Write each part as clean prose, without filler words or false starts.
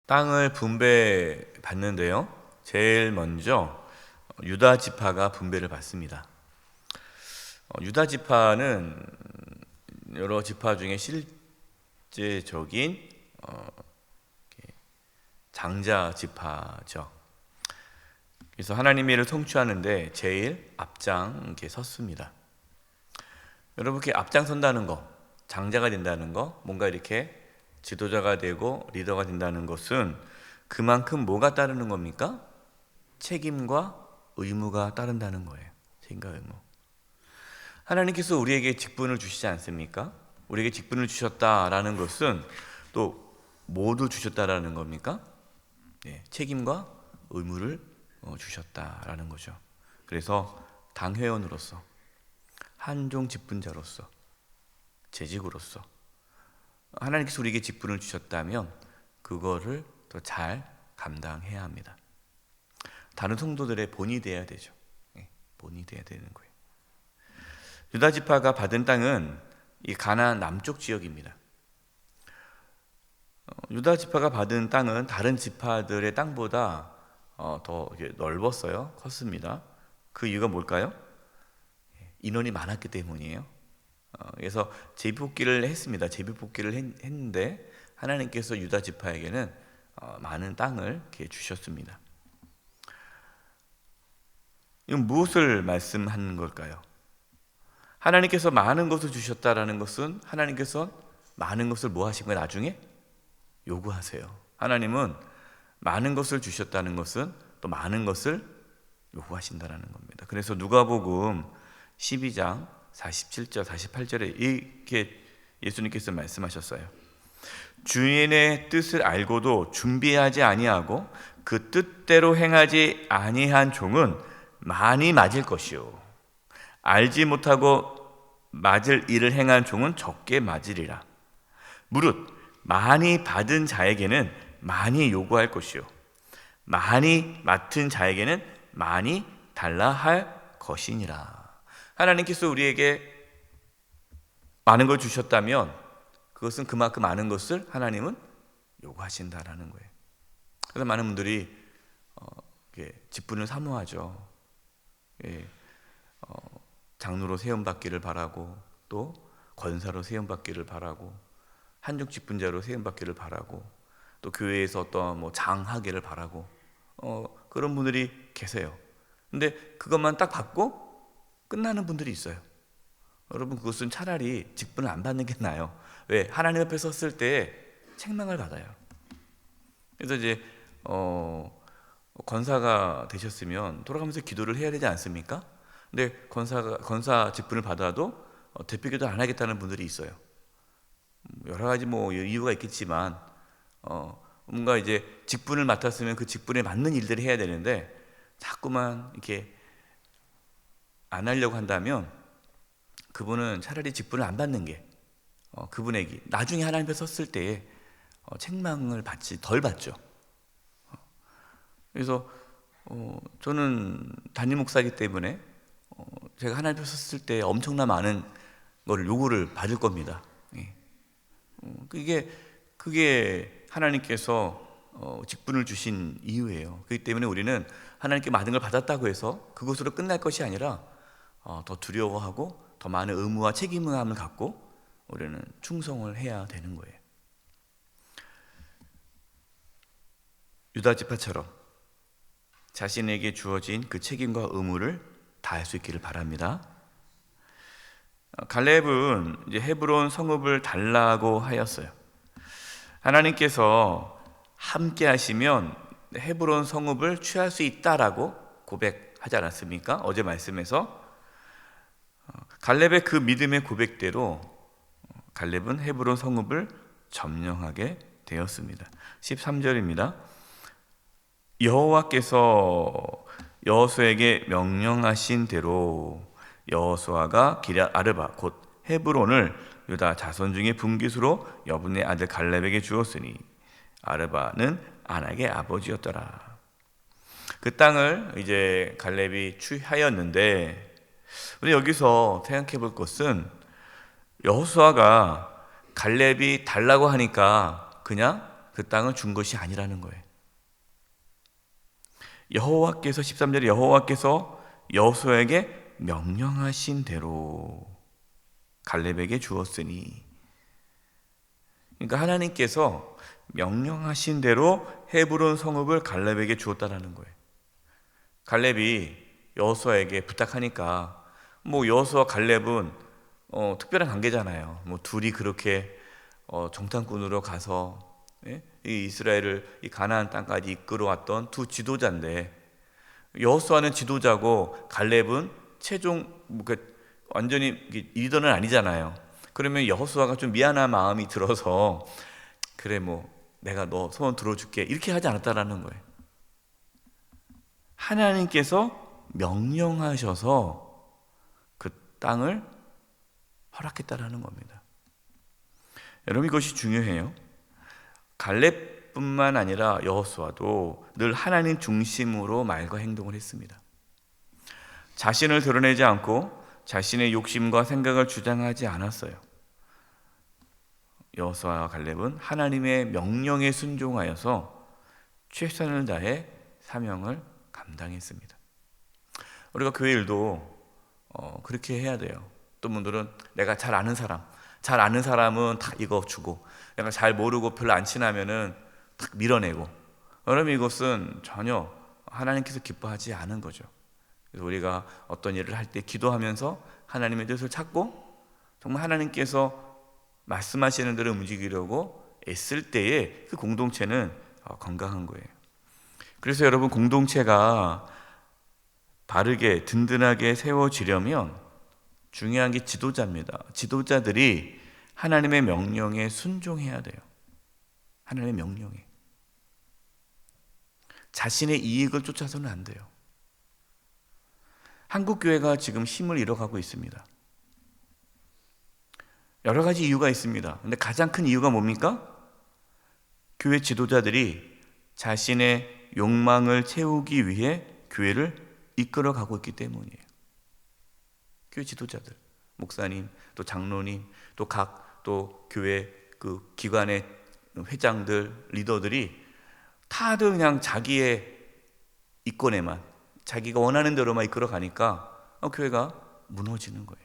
땅을 분배받는데요. 제일 먼저 유다 지파가 분배를 받습니다. 유다 지파는 여러 지파 중에 실제적인 장자 지파죠. 그래서 하나님의 일을 성취하는데 제일 앞장 섰습니다. 여러분, 이렇게 앞장선다는 거, 장자가 된다는 거, 뭔가 이렇게 지도자가 되고 리더가 된다는 것은 그만큼 뭐가 따르는 겁니까? 책임과 의무가 따른다는 거예요. 책임과 의무. 하나님께서 우리에게 직분을 주시지 않습니까? 우리에게 직분을 주셨다라는 것은 또 모두 주셨다라는 겁니까? 네, 책임과 의무를 주셨다라는 거죠. 그래서 당회원으로서, 한종 직분자로서, 재직으로서 하나님께서 우리에게 직분을 주셨다면 그거를 더 잘 감당해야 합니다. 다른 성도들의 본이 되어야 되죠. 본이 되어야 되는 거예요. 유다 지파가 받은 땅은 이 가나안 남쪽 지역입니다. 유다 지파가 받은 땅은 다른 지파들의 땅보다 더 넓었어요. 컸습니다. 그 이유가 뭘까요? 인원이 많았기 때문이에요. 그래서 제비뽑기를 했습니다. 제비뽑기를 했는데 하나님께서 유다 지파에게는 많은 땅을 주셨습니다. 이건 무엇을 말씀하는 걸까요? 하나님께서 많은 것을 주셨다라는 것은 하나님께서 많은 것을 뭐 하신 거예요? 나중에 요구하세요. 하나님은 많은 것을 주셨다는 것은 또 많은 것을 요구하신다라는 겁니다. 그래서 누가복음 12장 47절 48절에 이렇게 예수님께서 말씀하셨어요. 주인의 뜻을 알고도 준비하지 아니하고 그 뜻대로 행하지 아니한 종은 많이 맞을 것이요 알지 못하고 맞을 일을 행한 종은 적게 맞으리라. 무릇 많이 받은 자에게는 많이 요구할 것이요 많이 맡은 자에게는 많이 달라 할 것이니라. 하나님께서 우리에게 많은 걸 주셨다면 그것은 그만큼 많은 것을 하나님은 요구하신다라는 거예요. 그래서 많은 분들이 직분을 사모하죠. 장로로 세움받기를 바라고 또 권사로 세움받기를 바라고 한족 직분자로 세움받기를 바라고 또 교회에서 어떤 장하기를 바라고 그런 분들이 계세요. 근데 그것만 딱 받고 끝나는 분들이 있어요. 여러분, 그것은 차라리 직분을 안 받는 게 나아요. 왜? 하나님 앞에 섰을 때 책망을 받아요. 그래서 이제 권사가 되셨으면 돌아가면서 기도를 해야 되지 않습니까? 근데 권사 직분을 받아도 대표기도 안 하겠다는 분들이 있어요. 여러 가지 이유가 있겠지만 뭔가 이제 직분을 맡았으면 그 직분에 맞는 일들을 해야 되는데 자꾸만 이렇게 안 하려고 한다면 그분은 차라리 직분을 안 받는 게 그분에게 나중에 하나님 앞에 섰을 때에 책망을 덜 받죠. 그래서 저는 담임 목사이기 때문에 제가 하나님 앞에 섰을 때 엄청나 많은 걸 요구를 받을 겁니다. 그게 하나님께서 직분을 주신 이유예요. 그렇기 때문에 우리는 하나님께 많은 걸 받았다고 해서 그것으로 끝날 것이 아니라 더 두려워하고 더 많은 의무와 책임감을 갖고 우리는 충성을 해야 되는 거예요. 유다 지파처럼 자신에게 주어진 그 책임과 의무를 다할 수 있기를 바랍니다. 갈렙은 이제 헤브론 성읍을 달라고 하였어요. 하나님께서 함께 하시면 헤브론 성읍을 취할 수 있다라고 고백하지 않았습니까? 어제 말씀에서 갈렙의 그 믿음의 고백대로 갈렙은 헤브론 성읍을 점령하게 되었습니다. 13절입니다. 여호와께서 여호수아에게 명령하신 대로 여호수아가 기럇 아르바 곧 헤브론을 유다 자손 중에 분깃으로 여분의 아들 갈렙에게 주었으니 아르바는 아낙의 아버지였더라. 그 땅을 이제 갈렙이 취하였는데 우리 여기서 생각해 볼 것은 여호수아가 갈렙이 달라고 하니까 그냥 그 땅을 준 것이 아니라는 거예요. 여호와께서 13절에 여호와께서 여호수아에게 명령하신 대로 갈렙에게 주었으니, 그러니까 하나님께서 명령하신 대로 헤브론 성읍을 갈렙에게 주었다라는 거예요. 갈렙이 여호수아에게 부탁하니까, 뭐 여호수아 갈렙은 특별한 관계잖아요. 뭐 둘이 그렇게 정탐꾼으로 가서 이 이스라엘을 이 가나안 땅까지 이끌어왔던 두 지도자인데, 여호수아는 지도자고 갈렙은 최종 완전히 리더는 아니잖아요. 그러면 여호수아가 좀 미안한 마음이 들어서 그래 뭐 내가 너 소원 들어줄게 이렇게 하지 않았다라는 거예요. 하나님께서 명령하셔서 그 땅을 허락했다라는 겁니다. 여러분, 이것이 중요해요. 갈렙뿐만 아니라 여호수아도 늘 하나님 중심으로 말과 행동을 했습니다. 자신을 드러내지 않고 자신의 욕심과 생각을 주장하지 않았어요. 여호수아와 갈렙은 하나님의 명령에 순종하여서 최선을 다해 사명을 감당했습니다. 우리가 교회 일도 그렇게 해야 돼요. 어떤 분들은 내가 잘 아는 사람은 다 이거 주고, 내가 잘 모르고 별로 안 친하면은 딱 밀어내고, 여러분 이것은 전혀 하나님께서 기뻐하지 않은 거죠. 그래서 우리가 어떤 일을 할 때 기도하면서 하나님의 뜻을 찾고 정말 하나님께서 말씀하시는 대로 움직이려고 애쓸 때에 그 공동체는 건강한 거예요. 그래서 여러분, 공동체가 바르게 든든하게 세워지려면 중요한 게 지도자입니다. 지도자들이 하나님의 명령에 순종해야 돼요. 하나님의 명령에. 자신의 이익을 쫓아서는 안 돼요. 한국교회가 지금 힘을 잃어가고 있습니다. 여러 가지 이유가 있습니다. 근데 가장 큰 이유가 뭡니까? 교회 지도자들이 자신의 욕망을 채우기 위해 교회를 이끌어가고 있기 때문이에요. 교회 지도자들, 목사님, 또 장로님, 또 교회 그 기관의 회장들, 리더들이 다들 그냥 자기의 이권에만, 자기가 원하는 대로만 이끌어가니까 교회가 무너지는 거예요.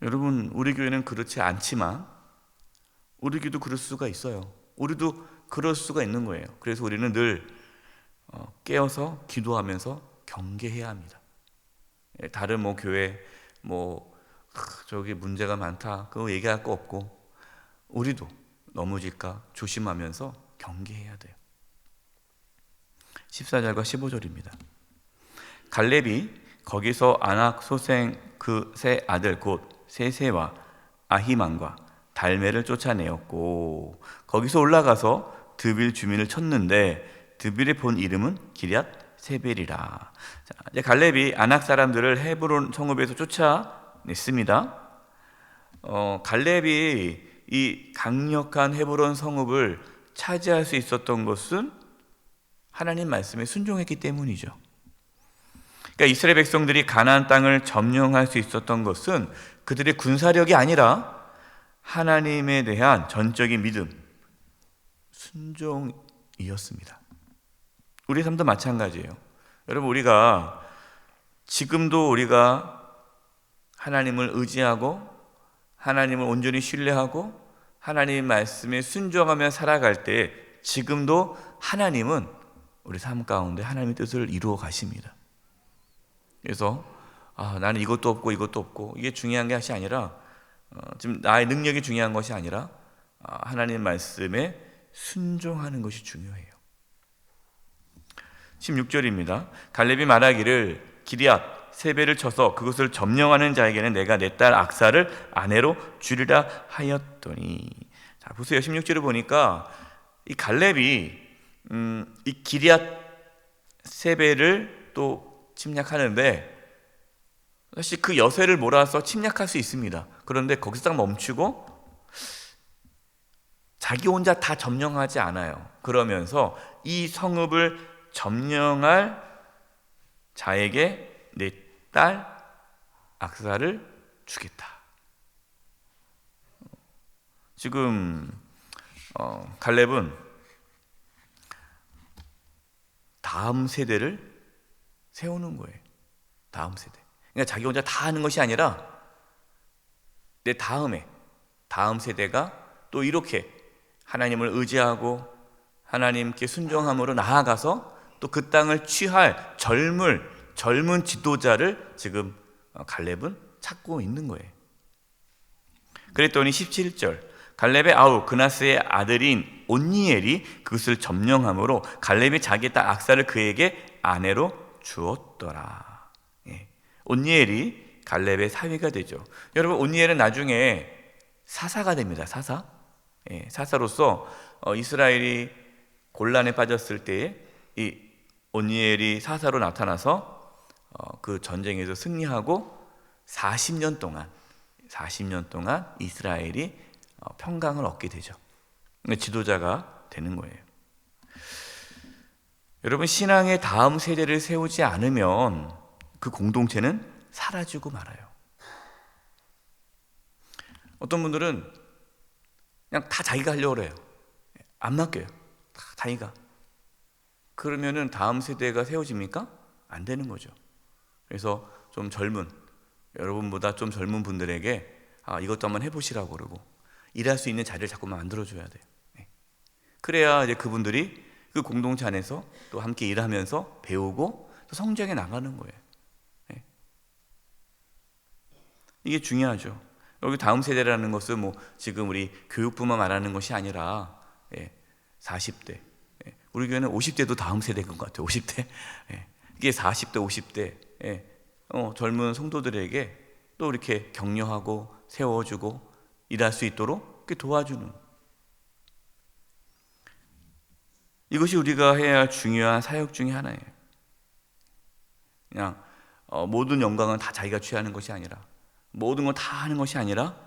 여러분, 우리 교회는 그렇지 않지만 우리 교회도 그럴 수가 있어요. 우리도 그럴 수가 있는 거예요. 그래서 우리는 늘 깨어서 기도하면서 경계해야 합니다. 다른 교회 저기 문제가 많다 그거 얘기할 거 없고, 우리도 넘어질까 조심하면서 경계해야 돼요. 14절과 15절입니다. 갈렙이 거기서 아낙 소생 그 세 아들 곧 세세와 아히만과 달메를 쫓아내었고, 거기서 올라가서 드빌 주민을 쳤는데 드빌의 본 이름은 기럇 세벨이라. 이제 갈렙이 아낙 사람들을 헤브론 성읍에서 쫓아냈습니다. 갈렙이 이 강력한 헤브론 성읍을 차지할 수 있었던 것은 하나님 말씀에 순종했기 때문이죠. 그러니까 이스라엘 백성들이 가나안 땅을 점령할 수 있었던 것은 그들의 군사력이 아니라 하나님에 대한 전적인 믿음, 순종이었습니다. 우리 삶도 마찬가지예요. 여러분, 지금도 우리가 하나님을 의지하고 하나님을 온전히 신뢰하고 하나님 말씀에 순종하며 살아갈 때 지금도 하나님은 우리 삶 가운데 하나님의 뜻을 이루어 가십니다. 그래서 나는 이것도 없고 이게 중요한 것이 아니라, 지금 나의 능력이 중요한 것이 아니라 하나님 말씀에 순종하는 것이 중요해요. 16절입니다. 갈렙이 말하기를 기럇 세벨을 쳐서 그것을 점령하는 자에게는 내가 내 딸 악사를 아내로 주리라 하였더니. 자, 보세요. 16절을 보니까 이 갈렙이 이 기럇 세벨을 또 침략하는데, 사실 그 여세를 몰아서 침략할 수 있습니다. 그런데 거기서 딱 멈추고 자기 혼자 다 점령하지 않아요. 그러면서 이 성읍을 점령할 자에게 내 딸 악사를 주겠다. 지금 갈렙은 다음 세대를 세우는 거예요. 다음 세대. 그러니까 자기 혼자 다 하는 것이 아니라 내 다음 세대가 또 이렇게 하나님을 의지하고 하나님께 순종함으로 나아가서 또 그 땅을 취할 젊은 지도자를 지금 갈렙은 찾고 있는 거예요. 그랬더니 17절, 갈렙의 아우 그나스의 아들인 온니엘이 그것을 점령함으로 갈렙이 자기 딸 악사를 그에게 아내로 주었더라. 온니엘이 갈렙의 사위가 되죠. 여러분, 온니엘은 나중에 사사가 됩니다. 사사로서 이스라엘이 곤란에 빠졌을 때에 이 온니엘이 사사로 나타나서 그 전쟁에서 승리하고 40년 동안 이스라엘이 평강을 얻게 되죠. 지도자가 되는 거예요. 여러분, 신앙의 다음 세대를 세우지 않으면 그 공동체는 사라지고 말아요. 어떤 분들은 그냥 다 자기가 하려고 해요. 안 맡겨요. 다 자기가. 그러면은 다음 세대가 세워집니까? 안 되는 거죠. 그래서 좀 여러분보다 좀 젊은 분들에게 이것도 한번 해보시라고 그러고 일할 수 있는 자리를 자꾸만 만들어줘야 돼요. 그래야 이제 그분들이 그 공동체 안에서 또 함께 일하면서 배우고 또 성장해 나가는 거예요. 이게 중요하죠. 여기 다음 세대라는 것은 뭐 지금 우리 교육부만 말하는 것이 아니라 40대, 우리 교회는 50대도 다음 세대인 것 같아요. 50대. 이게 40대, 50대 젊은 성도들에게 또 이렇게 격려하고 세워주고 일할 수 있도록 이렇게 도와주는, 이것이 우리가 해야 할 중요한 사역 중에 하나예요. 그냥 모든 영광은 다 자기가 취하는 것이 아니라, 모든 걸 다 하는 것이 아니라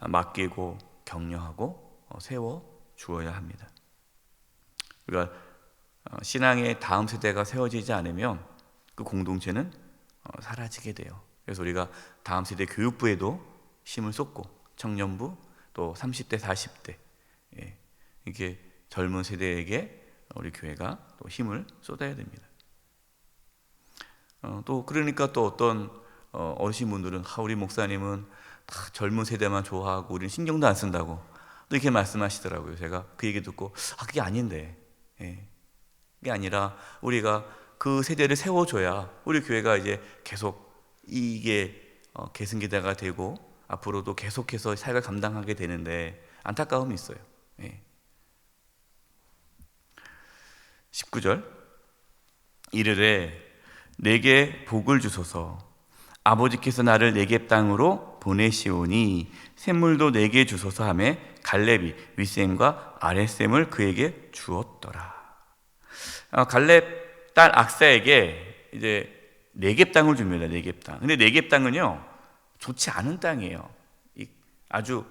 맡기고 격려하고 세워 주어야 합니다. 우리가 신앙의 다음 세대가 세워지지 않으면 그 공동체는 사라지게 돼요. 그래서 우리가 다음 세대 교육부에도 힘을 쏟고 청년부 또 30대 40대 이렇게 젊은 세대에게 우리 교회가 또 힘을 쏟아야 됩니다. 또 그러니까 또 어떤 어르신분들은 우리 목사님은 다 젊은 세대만 좋아하고 우리는 신경도 안 쓴다고 또 이렇게 말씀하시더라고요. 제가 그 얘기 듣고 그게 아닌데, 그게 아니라 우리가 그 세대를 세워줘야 우리 교회가 이제 계속 이게 계승기대가 되고 앞으로도 계속해서 사역을 감당하게 되는데 안타까움이 있어요. 19절, 이르되 내게 복을 주소서, 아버지께서 나를 네겝 땅으로 보내시오니 샘물도 내게 주소서 하며 갈렙이 윗샘과 아랫샘을 그에게 주었더라. 갈렙 딸 악사에게 이제 네겝 땅을 줍니다. 네겝 땅. 근데 네겝 땅은요 좋지 않은 땅이에요. 아주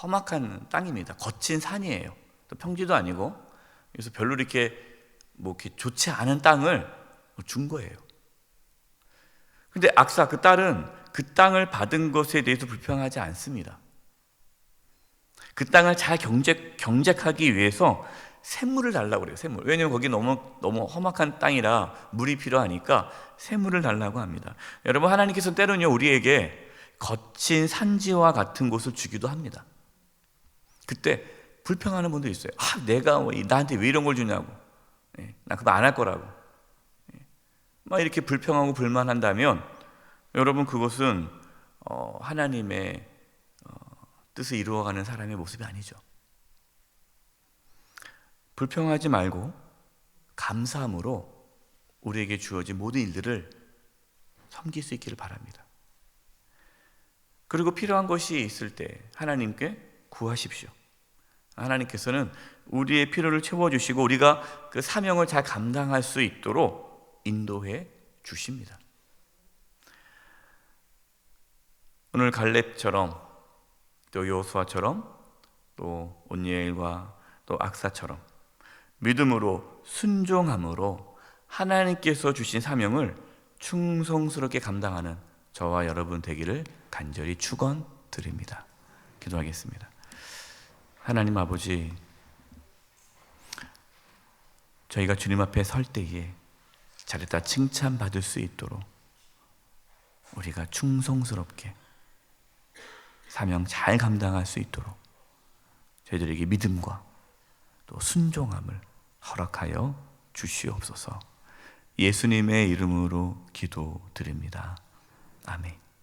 험악한 땅입니다. 거친 산이에요. 또 평지도 아니고. 그래서 별로 이렇게 좋지 않은 땅을 준 거예요. 근데 악사 그 딸은 그 땅을 받은 것에 대해서 불평하지 않습니다. 그 땅을 잘 경작하기 위해서 샘물을 달라고 그래요. 샘물. 왜냐하면 거기 너무 험악한 땅이라 물이 필요하니까 샘물을 달라고 합니다. 여러분, 하나님께서 때로는요 우리에게 거친 산지와 같은 곳을 주기도 합니다. 그때 불평하는 분도 있어요. 내가 나한테 왜 이런 걸 주냐고, 나 그거 안 할 거라고 막 이렇게 불평하고 불만한다면 여러분, 그것은 하나님의 뜻을 이루어가는 사람의 모습이 아니죠. 불평하지 말고 감사함으로 우리에게 주어진 모든 일들을 섬길 수 있기를 바랍니다. 그리고 필요한 것이 있을 때 하나님께 구하십시오. 하나님께서는 우리의 필요를 채워주시고 우리가 그 사명을 잘 감당할 수 있도록 인도해 주십니다. 오늘 갈렙처럼 또 여호수아처럼 또 온니엘과 또 악사처럼 믿음으로 순종함으로 하나님께서 주신 사명을 충성스럽게 감당하는 저와 여러분 되기를 간절히 축원드립니다. 기도하겠습니다. 하나님 아버지, 저희가 주님 앞에 설 때에 잘했다 칭찬받을 수 있도록 우리가 충성스럽게 사명 잘 감당할 수 있도록 저희들에게 믿음과 또 순종함을 허락하여 주시옵소서. 예수님의 이름으로 기도드립니다. 아멘.